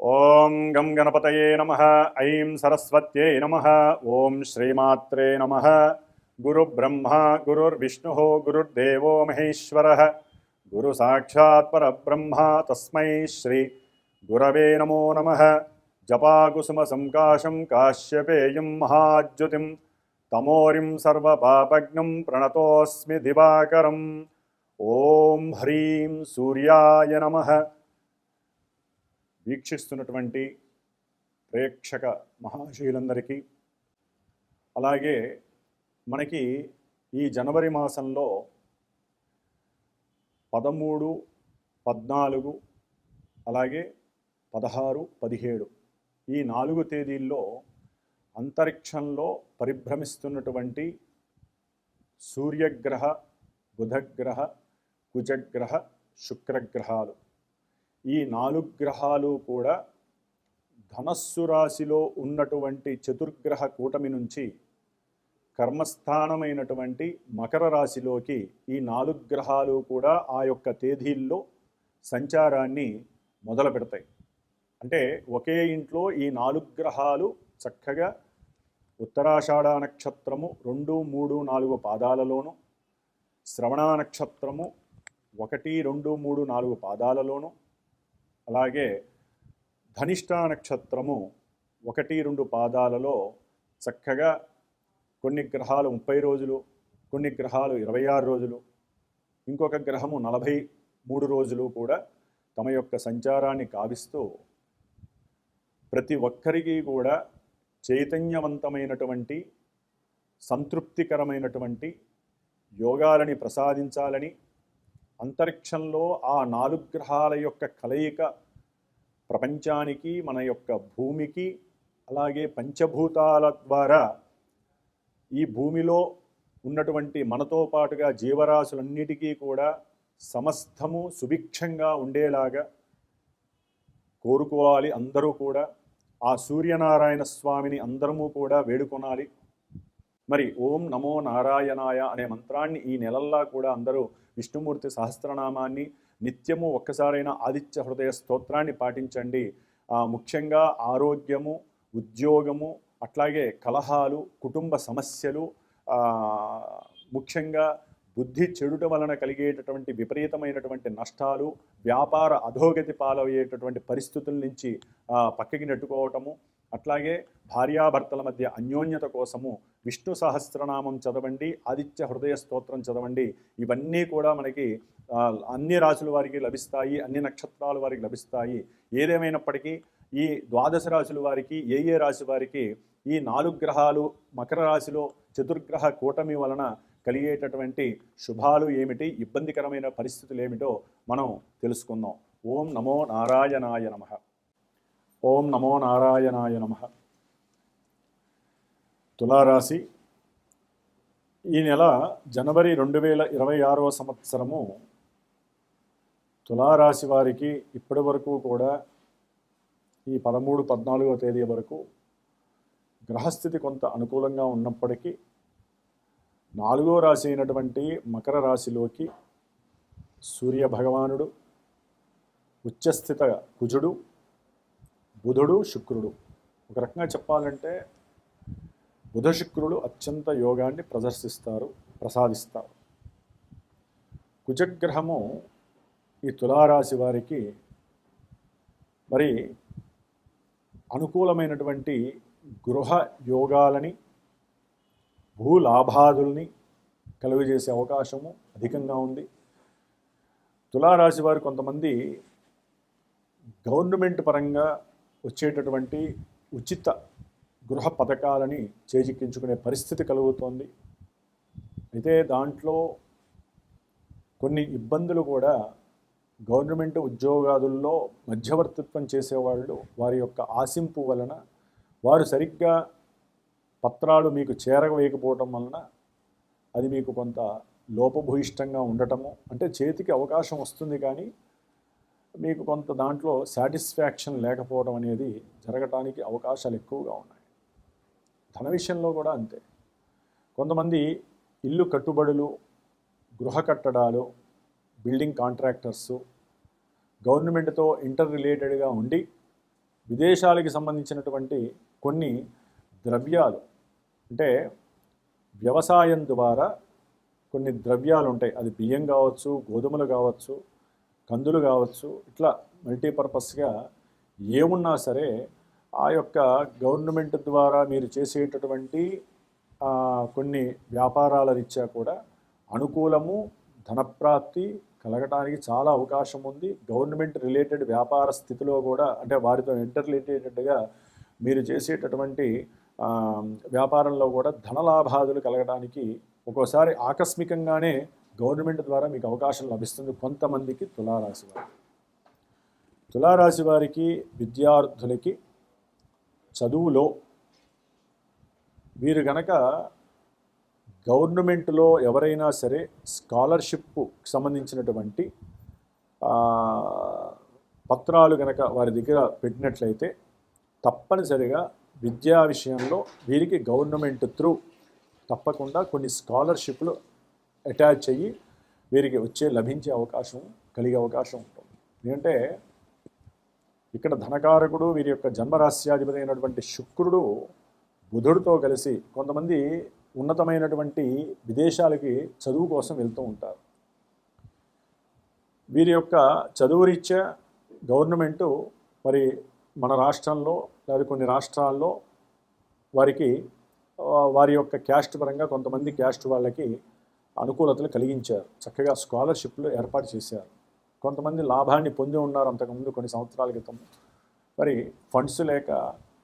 ఓం గం గణపతయే నమః. ఐం సరస్వత్యై నమః. ఓం శ్రీమాత్రే నమః. గురు బ్రహ్మ గురుర్విష్ణుః గురుర్దేవో మహేశ్వరః గురు సాక్షాత్ పరబ్రహ్మ తస్మై శ్రీ గురవే నమో నమః. జపాకుసుమ సంకాశం కాశ్యపేయం మహాద్యుతిం తమోరిం సర్వపాపజ్ఞం ప్రణతోస్మి దివాకరం. ఓం హ్రీం సూర్యాయ నమః. వీక్షిస్తున్నటువంటి ప్రేక్షక మహాశయులందరికీ, అలాగే మనకి ఈ జనవరి మాసంలో 13, 14 అలాగే 16, 17 ఈ 4 తేదీల్లో అంతరిక్షంలో పరిభ్రమిస్తున్నటువంటి సూర్యగ్రహ, బుధగ్రహ, కుజగ్రహ, శుక్రగ్రహాలు, ఈ 4 గ్రహాలు కూడా ధనస్సు రాశిలో ఉన్నటువంటి చతుర్గ్రహ కూటమి నుంచి కర్మస్థానమైనటువంటి మకర రాశిలోకి ఈ 4 గ్రహాలు కూడా ఆ యొక్క తేదీల్లో సంచారాన్ని మొదలు పెడతాయి. అంటే ఒకే ఇంట్లో ఈ 4 గ్రహాలు చక్కగా ఉత్తరాషాఢ నక్షత్రము 2, 3, 4 పాదాలలోను, శ్రవణ నక్షత్రము 1, 2, 3, 4 పాదాలలోను, అలాగే ధనిష్ఠ నక్షత్రము 1, 2 పాదాలలో చక్కగా కొన్ని గ్రహాలు 30 రోజులు, కొన్ని గ్రహాలు 26 రోజులు, ఇంకొక గ్రహము 43 రోజులు కూడా తమ యొక్క సంచారాన్ని కావిస్తూ ప్రతి ఒక్కరికి కూడా చైతన్యవంతమైనటువంటి సంతృప్తికరమైనటువంటి యోగాలని ప్రసాదించాలని, అంతరిక్షంలో ఆ 4 గ్రహాల యొక్క కలయిక ప్రపంచానికి, మన యొక్క భూమికి, అలాగే పంచభూతాల ద్వారా ఈ భూమిలో ఉన్నటువంటి మనతో పాటుగా జీవరాశులన్నిటికీ కూడా సమస్తము సుభిక్షంగా ఉండేలాగా కోరుకోవాలి. అందరూ కూడా ఆ సూర్యనారాయణ స్వామిని అందరము కూడా వేడుకొనాలి. మరి ఓం నమో నారాయణాయ అనే మంత్రాన్ని ఈ నెలల్లా కూడా అందరూ విష్ణుమూర్తి సహస్రనామాన్ని నిత్యము ఒక్కసారైనా ఆదిత్య హృదయ స్తోత్రాన్ని పాటించండి. ముఖ్యంగా ఆరోగ్యము, ఉద్యోగము, అట్లాగే కలహాలు, కుటుంబ సమస్యలు, ముఖ్యంగా బుద్ధి చెడుట వలన కలిగేటటువంటి విపరీతమైనటువంటి నష్టాలు, వ్యాపార అధోగతి పాలయ్యేటటువంటి పరిస్థితుల నుంచి పక్కకి నెట్టుకోవటము, అట్లాగే భార్యాభర్తల మధ్య అన్యోన్యత కోసము విష్ణు సహస్రనామం చదవండి, ఆదిత్య హృదయ స్తోత్రం చదవండి. ఇవన్నీ కూడా మనకి అన్ని రాశుల వారికి లభిస్తాయి, అన్ని నక్షత్రాల వారికి లభిస్తాయి. ఏదేమైనప్పటికీ ఈ 12 రాశుల వారికి, ఏ రాశి వారికి ఈ 4 గ్రహాలు మకర రాశిలో చతుర్గ్రహ కూటమి వలన కలిగేటటువంటి శుభాలు ఏమిటి, ఇబ్బందికరమైన పరిస్థితులు ఏమిటో మనం తెలుసుకుందాం. ఓం నమో నారాయణాయ నమః. ఓం నమో నారాయణాయ నమః. తులారాశి ఈ నెల జనవరి 2026వ సంవత్సరము తులారాశి వారికి ఇప్పటి వరకు కూడా ఈ 13, 14వ తేదీ వరకు గ్రహస్థితి కొంత అనుకూలంగా ఉన్నప్పటికీ 4వ రాశి అయినటువంటి మకర రాశిలోకి సూర్య భగవానుడు, ఉచ్చస్థిత కుజుడు, బుధుడు, శుక్రుడు, ఒక రకంగా చెప్పాలంటే బుధ శుక్రుడు అత్యంత యోగాన్ని ప్రసాదిస్తారు. కుజగ్రహము ఈ తులారాశి వారికి మరి అనుకూలమైనటువంటి గృహ యోగాలని, భూలాభాదుల్ని కలుగజేసే అవకాశము అధికంగా ఉంది. తులారాశి వారు కొంతమంది గవర్నమెంట్ పరంగా వచ్చేటటువంటి ఉచిత గృహ పథకాలని చేజిక్కించుకునే పరిస్థితి కలుగుతోంది. అయితే దాంట్లో కొన్ని ఇబ్బందులు కూడా గవర్నమెంట్ ఉద్యోగాదుల్లో మధ్యవర్తిత్వం చేసేవాళ్ళు వారి యొక్క ఆశింపు వలన వారు సరిగ్గా పత్రాలు మీకు చేరవేయకపోవటం వలన అది మీకు కొంత లోపభూయిష్టంగా ఉండటము, అంటే చేతికి అవకాశం వస్తుంది కానీ మీకు కొంత దాంట్లో సాటిస్ఫాక్షన్ లేకపోవడం అనేది జరగటానికి అవకాశాలు ఎక్కువగా ఉన్నాయి. ధన విషయంలో కూడా అంతే. కొంతమంది ఇల్లు కట్టుబడులు, గృహ కట్టడాలు, బిల్డింగ్ కాంట్రాక్టర్సు, గవర్నమెంట్తో ఇంటర్ రిలేటెడ్గా ఉండి విదేశాలకి సంబంధించినటువంటి కొన్ని ద్రవ్యాలు, అంటే వ్యవసాయం ద్వారా కొన్ని ద్రవ్యాలు ఉంటాయి, అది బియ్యం కావచ్చు, గోధుమలు కావచ్చు, కందులు కావచ్చు, ఇట్లా మల్టీపర్పస్గా ఏమున్నా సరే ఆ యొక్క గవర్నమెంట్ ద్వారా మీరు చేసేటటువంటి కొన్ని వ్యాపారాల రీత్యా కూడా అనుకూలము, ధనప్రాప్తి కలగడానికి చాలా అవకాశం ఉంది. గవర్నమెంట్ రిలేటెడ్ వ్యాపార స్థితిలో కూడా, అంటే వారితో ఇంటర్రిలేటెడ్గా మీరు చేసేటటువంటి వ్యాపారంలో కూడా ధనలాభాదులు కలగడానికి ఒక్కోసారి ఆకస్మికంగానే గవర్నమెంట్ ద్వారా మీకు అవకాశం లభిస్తుంది కొంతమందికి. తులారాశి వారు, తులారాశి వారికి, విద్యార్థులకి చదువులో వీరు గనక గవర్నమెంట్లో ఎవరైనా సరే స్కాలర్షిప్కు సంబంధించినటువంటి పత్రాలు గనక వారి దగ్గర పెట్టినట్లయితే తప్పనిసరిగా విద్యా విషయంలో వీరికి గవర్నమెంట్ త్రూ తప్పకుండా కొన్ని స్కాలర్షిప్లు అటాచ్ అయ్యి వీరికి లభించే అవకాశం, కలిగే అవకాశం ఉంటుంది. ఎందుకంటే ఇక్కడ ధనకారకుడు వీరి యొక్క జన్మరాశ్యాధిపతి అయినటువంటి శుక్రుడు బుధుడితో కలిసి కొంతమంది ఉన్నతమైనటువంటి విదేశాలకి చదువు కోసం వెళ్తూ ఉంటారు. వీరి యొక్క చదువు రీత్యా గవర్నమెంటు మరి మన రాష్ట్రంలో లేదా కొన్ని రాష్ట్రాల్లో వారికి వారి యొక్క క్యాస్ట్ పరంగా కొంతమంది క్యాస్ట్ వాళ్ళకి అనుకూలతలు కలిగించారు, చక్కగా స్కాలర్షిప్లు ఏర్పాటు చేశారు. కొంతమంది లాభాన్ని పొంది ఉన్నారు అంతకుముందు కొన్ని సంవత్సరాల క్రితం, మరి ఫండ్స్ లేక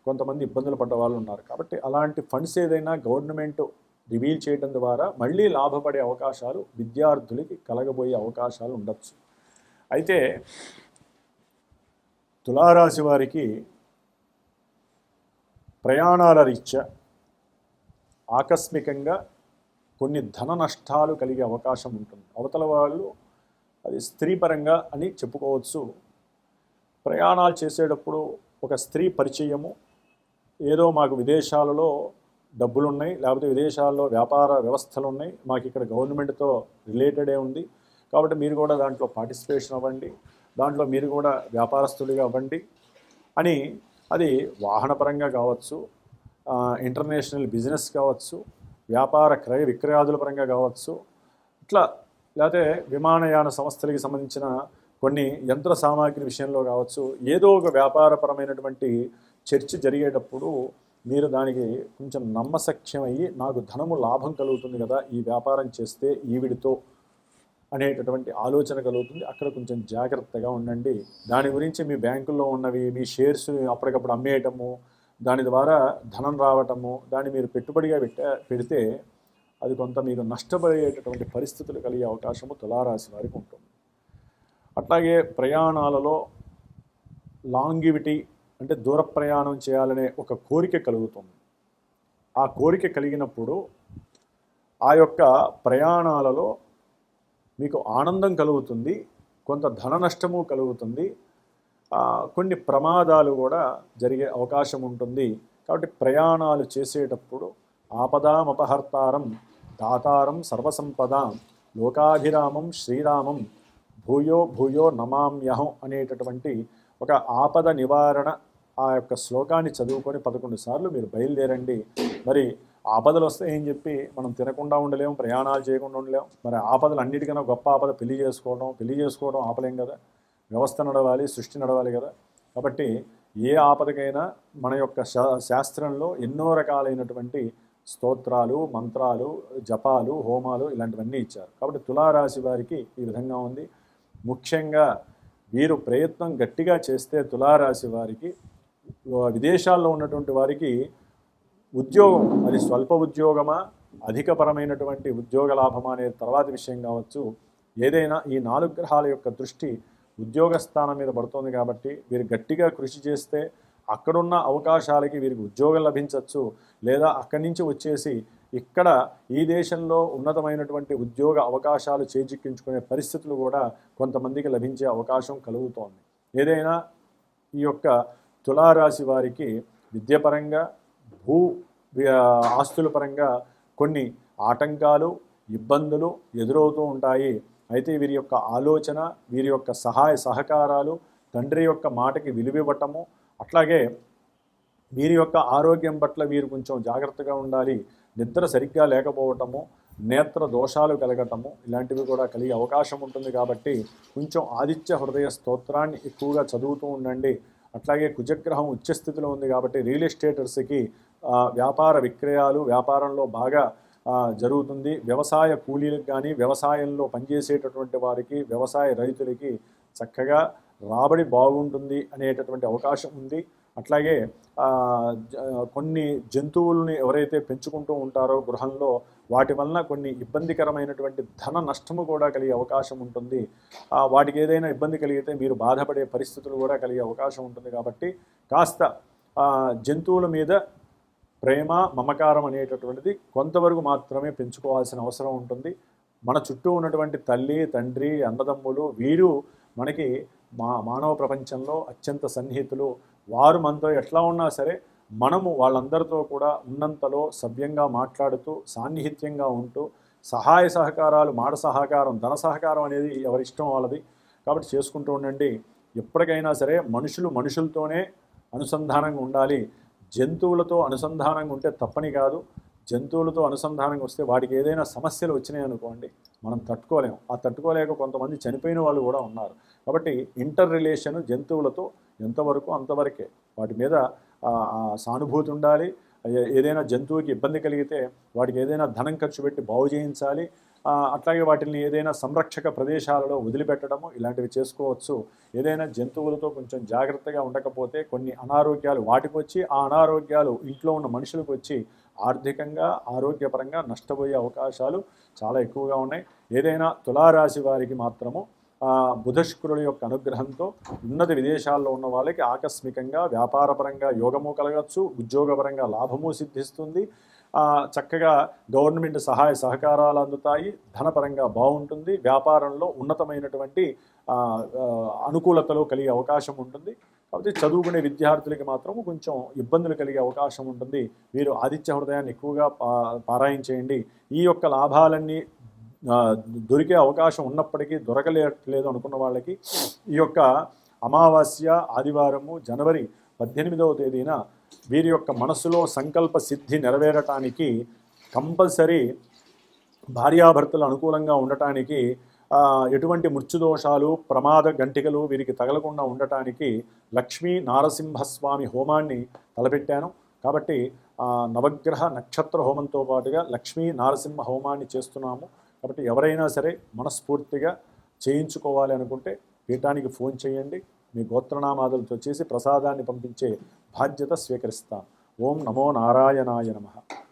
కొంతమంది ఇబ్బందులు పడ్డ వాళ్ళు ఉన్నారు. కాబట్టి అలాంటి ఫండ్స్ ఏదైనా గవర్నమెంట్ రివీల్ చేయడం ద్వారా మళ్ళీ లాభపడే అవకాశాలు విద్యార్థులకి కలగబోయే అవకాశాలు ఉండొచ్చు. అయితే తులారాశి వారికి ప్రయాణాల రీత్యా ఆకస్మికంగా కొన్ని ధన నష్టాలు కలిగే అవకాశం ఉంటుంది. అవతల వాళ్ళు అది స్త్రీ పరంగా అని చెప్పుకోవచ్చు. ప్రయాణాలు చేసేటప్పుడు ఒక స్త్రీ పరిచయము, ఏదో మాకు విదేశాలలో డబ్బులు ఉన్నాయి, లేకపోతే విదేశాల్లో వ్యాపార వ్యవస్థలు ఉన్నాయి, మాకు ఇక్కడ గవర్నమెంట్తో రిలేటెడే ఉంది, కాబట్టి మీరు కూడా దాంట్లో పార్టిసిపేషన్ అవ్వండి, దాంట్లో మీరు కూడా వ్యాపారస్తులుగా అవ్వండి అని, అది వాహనపరంగా కావచ్చు, ఇంటర్నేషనల్ బిజినెస్ కావచ్చు, వ్యాపార క్రయ విక్రయాదుల పరంగా కావచ్చు, ఇట్లా లేకపోతే విమానయాన సంస్థలకి సంబంధించిన కొన్ని యంత్ర సామాగ్రి విషయంలో కావచ్చు, ఏదో ఒక వ్యాపారపరమైనటువంటి చర్చ జరిగేటప్పుడు మీరు దానికి కొంచెం నమ్మసఖ్యమయ్యి నాకు ధనము లాభం కలుగుతుంది కదా ఈ వ్యాపారం చేస్తే ఈవిడితో అనేటటువంటి ఆలోచన కలుగుతుంది. అక్కడ కొంచెం జాగ్రత్తగా ఉండండి. దాని గురించి మీ బ్యాంకుల్లో ఉన్నవి మీ షేర్స్ అప్పటికప్పుడు అమ్మేయటము, దాని ద్వారా ధనం రావటము, దాన్ని మీరు పెట్టుబడిగా పెడితే అది కొంత మీకు నష్టపోయేటటువంటి పరిస్థితులు కలిగే అవకాశము తులారాశి వారికి ఉంటుంది. అట్లాగే ప్రయాణాలలో లాంగివిటీ, అంటే దూర ప్రయాణం చేయాలనే ఒక కోరిక కలుగుతుంది. ఆ కోరిక కలిగినప్పుడు ఆ యొక్క ప్రయాణాలలో మీకు ఆనందం కలుగుతుంది, కొంత ధన నష్టము కలుగుతుంది, కొన్ని ప్రమాదాలు కూడా జరిగే అవకాశం ఉంటుంది. కాబట్టి ప్రయాణాలు చేసేటప్పుడు ఆపదామపహర్తారం దాతారం సర్వసంపదాం లోకాభిరామం శ్రీరామం భూయో భూయో నమామ్యహం అనేటటువంటి ఒక ఆపద నివారణ ఆ యొక్క శ్లోకాన్ని చదువుకొని 11 సార్లు మీరు బయలుదేరండి. మరి ఆపదలు వస్తాయని చెప్పి మనం తినకుండా ఉండలేము, ప్రయాణాలు చేయకుండా ఉండలేము. మరి ఆపదలు అన్నిటికన్నా గొప్ప ఆపద పెళ్లి చేసుకోవడం ఆపలేం కదా, వ్యవస్థ నడవాలి, సృష్టి నడవాలి కదా. కాబట్టి ఏ ఆపదకైనా మన యొక్క శాస్త్రంలో ఎన్నో రకాలైనటువంటి స్తోత్రాలు, మంత్రాలు, జపాలు, హోమాలు ఇలాంటివన్నీ ఇచ్చారు. కాబట్టి తులారాశి వారికి ఈ విధంగా ఉంది. ముఖ్యంగా వీరు ప్రయత్నం గట్టిగా చేస్తే తులారాశి వారికి, విదేశాల్లో ఉన్నటువంటి వారికి ఉద్యోగం, అది స్వల్ప ఉద్యోగమా అధికపరమైనటువంటి ఉద్యోగ లాభమా అనేది తర్వాత విషయం కావచ్చు. ఏదైనా ఈ 4 గ్రహాల యొక్క దృష్టి ఉద్యోగ స్థానం మీద పడుతుంది కాబట్టి వీరు గట్టిగా కృషి చేస్తే అక్కడున్న అవకాశాలకి వీరికి ఉద్యోగం లభించవచ్చు. లేదా అక్కడి నుంచి వచ్చేసి ఇక్కడ ఈ దేశంలో ఉన్నతమైనటువంటి ఉద్యోగ అవకాశాలు చేజిక్కించుకునే పరిస్థితులు కూడా కొంతమందికి లభించే అవకాశం కలుగుతోంది. ఏదైనా ఈ యొక్క తులారాశి వారికి విద్యపరంగా, భూ ఆస్తుల పరంగా కొన్ని ఆటంకాలు, ఇబ్బందులు ఎదురవుతూ ఉంటాయి. అయితే వీరి యొక్క ఆలోచన, వీరి యొక్క సహాయ సహకారాలు, తండ్రి యొక్క మాటకి విలువివ్వటము, అట్లాగే వీరి యొక్క ఆరోగ్యం పట్ల వీరు కొంచెం జాగ్రత్తగా ఉండాలి. నిద్ర సరిగ్గా లేకపోవటము, నేత్ర దోషాలు కలగటము ఇలాంటివి కూడా కలిగే అవకాశం ఉంటుంది. కాబట్టి కొంచెం ఆదిత్య హృదయ స్తోత్రాన్ని ఎక్కువగా చదువుతూ ఉండండి. అట్లాగే కుజగ్రహం ఉచ్చస్థితిలో ఉంది కాబట్టి రియల్ ఎస్టేటర్స్కి వ్యాపార విక్రయాలు వ్యాపారంలో బాగా జరుగుతుంది. వ్యవసాయ కూలీలకు కానీ వ్యవసాయంలో పనిచేసేటటువంటి వారికి వ్యవసాయ రైతులకి చక్కగా రాబడి బాగుంటుంది అనేటటువంటి అవకాశం ఉంది. అట్లాగే కొన్ని జంతువుల్ని ఎవరైతే పెంచుకుంటూ ఉంటారో గృహంలో వాటి వలన కొన్ని ఇబ్బందికరమైనటువంటి ధన నష్టము కూడా కలిగే అవకాశం ఉంటుంది. వాటికి ఏదైనా ఇబ్బంది కలిగితే మీరు బాధపడే పరిస్థితులు కూడా కలిగే అవకాశం ఉంటుంది. కాబట్టి కాస్త జంతువుల మీద ప్రేమ మమకారం అనేటటువంటిది కొంతవరకు మాత్రమే పెంచుకోవాల్సిన అవసరం ఉంటుంది. మన చుట్టూ ఉన్నటువంటి తల్లి తండ్రి అన్నదమ్ములు వీరు మనకి మానవ ప్రపంచంలో అత్యంత సన్నిహితులు. వారు మనతో ఎట్లా ఉన్నా సరే మనము వాళ్ళందరితో కూడా ఉన్నంతలో సవ్యంగా మాట్లాడుతూ సాన్నిహిత్యంగా ఉంటూ సహాయ సహకారాలు మాట సహకారం ధన సహకారం అనేది ఎవరిష్టం వాళ్ళది. కాబట్టి చేసుకుంటూ ఉండండి. ఎప్పటికైనా సరే మనుషులతోనే అనుసంధానంగా ఉండాలి. జంతువులతో అనుసంధానంగా ఉంటే తప్పని కాదు. జంతువులతో అనుసంధానంగా వస్తే వాటికి ఏదైనా సమస్యలు వచ్చినాయి అనుకోండి మనం తట్టుకోలేము. తట్టుకోలేక కొంతమంది చనిపోయిన వాళ్ళు కూడా ఉన్నారు. కాబట్టి ఇంటర్ రిలేషన్ జంతువులతో ఎంతవరకు అంతవరకే. వాటి మీద సానుభూతి ఉండాలి. ఏదైనా జంతువుకి ఇబ్బంది కలిగితే వాటికి ఏదైనా ధనం ఖర్చు పెట్టి బాగు చేయించాలి. అట్లాగే వాటిని ఏదైనా సంరక్షక ప్రదేశాలలో వదిలిపెట్టడము ఇలాంటివి చేసుకోవచ్చు. ఏదైనా జంతువులతో కొంచెం జాగ్రత్తగా ఉండకపోతే కొన్ని అనారోగ్యాలు వాటికి వచ్చి ఆ అనారోగ్యాలు ఇంట్లో ఉన్న మనుషులకు వచ్చి ఆర్థికంగా ఆరోగ్యపరంగా నష్టపోయే అవకాశాలు చాలా ఎక్కువగా ఉన్నాయి. ఏదైనా తులారాశి వారికి మాత్రము బుధ శుక్రుల యొక్క అనుగ్రహంతో ఉన్నత విదేశాల్లో ఉన్న వాళ్ళకి ఆకస్మికంగా వ్యాపారపరంగా యోగము కలగచ్చు, ఉద్యోగపరంగా లాభము సిద్ధిస్తుంది. చక్కగా గవర్నమెంట్ సహాయ సహకారాలు అందుతాయి, ధనపరంగా బాగుంటుంది, వ్యాపారంలో ఉన్నతమైనటువంటి అనుకూలతలు కలిగే అవకాశం ఉంటుంది. కాబట్టి చదువుకునే విద్యార్థులకి మాత్రం కొంచెం ఇబ్బందులు కలిగే అవకాశం ఉంటుంది. వీరు ఆదిత్య హృదయాన్ని ఎక్కువగా పారాయణ చేయండి. ఈ యొక్క లాభాలన్నీ దొరికే అవకాశం ఉన్నప్పటికీ దొరకలేదు అనుకున్న వాళ్ళకి ఈ యొక్క అమావాస్య ఆదివారము జనవరి 18వ తేదీన వీరి యొక్క మనసులో సంకల్ప సిద్ధి నెరవేరటానికి కంపల్సరీ భార్యాభర్తలు అనుకూలంగా ఉండటానికి ఎటువంటి మృత్యుదోషాలు ప్రమాద గంటికలు వీరికి తగలకుండా ఉండటానికి లక్ష్మీ నారసింహస్వామి హోమాన్ని తలపెట్టాను. కాబట్టి నవగ్రహ నక్షత్ర హోమంతో పాటుగా లక్ష్మీ నారసింహ హోమాన్ని చేస్తున్నాము. కాబట్టి ఎవరైనా సరే మనస్ఫూర్తిగా చేయించుకోవాలి అనుకుంటే పీఠానికి ఫోన్ చేయండి. మీ గోత్రనామాదులతో చేసి ప్రసాదాన్ని పంపించే బాధ్యత స్వీకరిస్తాను. ఓం నమో నారాయణాయ నమః.